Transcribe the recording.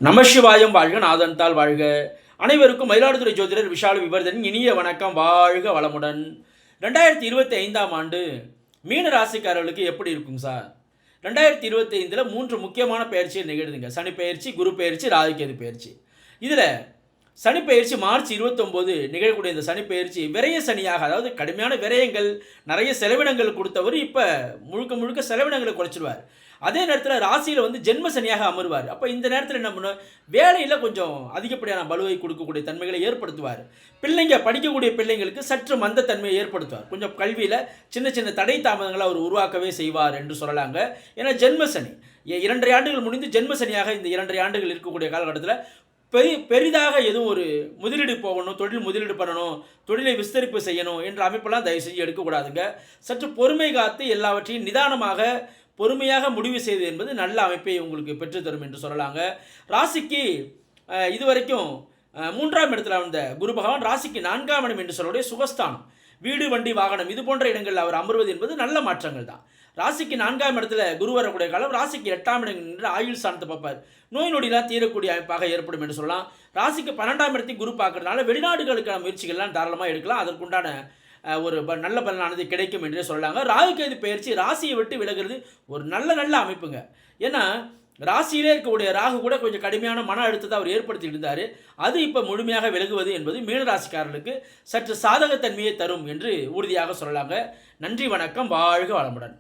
நமசிவாயம் வாழ்க, நாதன்தாள் வாழ்க. அனைவருக்கும் மயிலாடுதுறை ஜோதிடர் விஷால் விவர்தனின் இனிய வணக்கம். வாழ்க வளமுடன். 2025ஆம் ஆண்டு மீன ராசிக்காரர்களுக்கு எப்படி இருக்கும் சார்? 2025 3 முக்கியமான பயிற்சிகள் நிகழ்துங்க. சனி பயிற்சி, குரு பயிற்சி, ராகுகேது பயிற்சி. இதில் சனி பயிற்சி மார்ச் 29 நிகழக்கூடிய இந்த சனி பயிற்சி விரய சனியாக, அதாவது கடுமையான விரயங்கள், நிறைய செலவினங்கள் கொடுத்தவர் இப்போ முழுக்க முழுக்க செலவினங்களை குறைச்சிடுவார். அதே நேரத்தில் ராசியில் ஜென்ம சனியாக அமர்வார். அப்போ இந்த நேரத்தில் என்ன பண்ணுவார்? வேலையில் கொஞ்சம் அதிகப்படியான பலுவை கொடுக்கக்கூடிய தன்மைகளை ஏற்படுத்துவார். படிக்கக்கூடிய பிள்ளைங்களுக்கு சற்று மந்த தன்மையை ஏற்படுத்துவார். கொஞ்சம் கல்வியில் சின்ன சின்ன தடை தாமதங்களை அவர் உருவாக்கவே செய்வார் என்று சொல்லலாங்க. ஏன்னா ஜென்ம சனி 2.5 ஆண்டுகள் முடிந்து ஜென்ம சனியாக இந்த 2.5 ஆண்டுகள் இருக்கக்கூடிய காலகட்டத்தில் பெரிதாக எதுவும் ஒரு முதலீடு போகணும், தொழில் முதலீடு பண்ணணும், தொழிலை விஸ்தரிப்பு செய்யணும் என்ற அமைப்பெல்லாம் தயவு செஞ்சு எடுக்கக்கூடாதுங்க. சற்று பொறுமை காத்து எல்லாவற்றையும் நிதானமாக பொறுமையாக முடிவு செய்வது என்பது நல்ல அமைப்பை உங்களுக்கு பெற்றுத்தரும் என்று சொல்லலாங்க. ராசிக்கு இதுவரைக்கும் 3ஆம் இடத்துல வந்த குரு பகவான் ராசிக்கு 4ஆம் இடம் என்று சொல்லக்கூடிய சுகஸ்தானம், வீடு, வண்டி, வாகனம் இது போன்ற இடங்களில் அவர் அமர்வது என்பது நல்ல மாற்றங்கள் தான். ராசிக்கு 4ஆம் இடத்துல குரு வரக்கூடிய காலம், ராசிக்கு 8ஆம் இடம் என்று ஆயுள் ஸ்தானத்தை பார்ப்பார். நோய் நொடிலாம் தீரக்கூடிய அமைப்பாக ஏற்படும் என்று சொல்லலாம். ராசிக்கு 12ஆம் இடத்தையும் குரு பார்க்கறதுனால வெளிநாடுகளுக்கான முயற்சிகள்லாம் தாராளமாக எடுக்கலாம். அதற்குண்டான ஒரு நல்ல பலனானது கிடைக்கும் என்றே சொல்லலாங்க. ராகுகேது பயிற்சி ராசியை விட்டு விலகிறது ஒரு நல்ல அமைப்புங்க. ஏன்னா ராசியிலே இருக்கக்கூடிய ராகு கூட கொஞ்சம் கடுமையான மன அழுத்தத்தை அவர் ஏற்படுத்தி இருந்தார். அது இப்போ முழுமையாக விலகுவது என்பது மீனராசிக்காரர்களுக்கு சற்று சாதகத்தன்மையை தரும் என்று உறுதியாக சொல்லலாங்க. நன்றி, வணக்கம், வாழ்க வளமுடன்.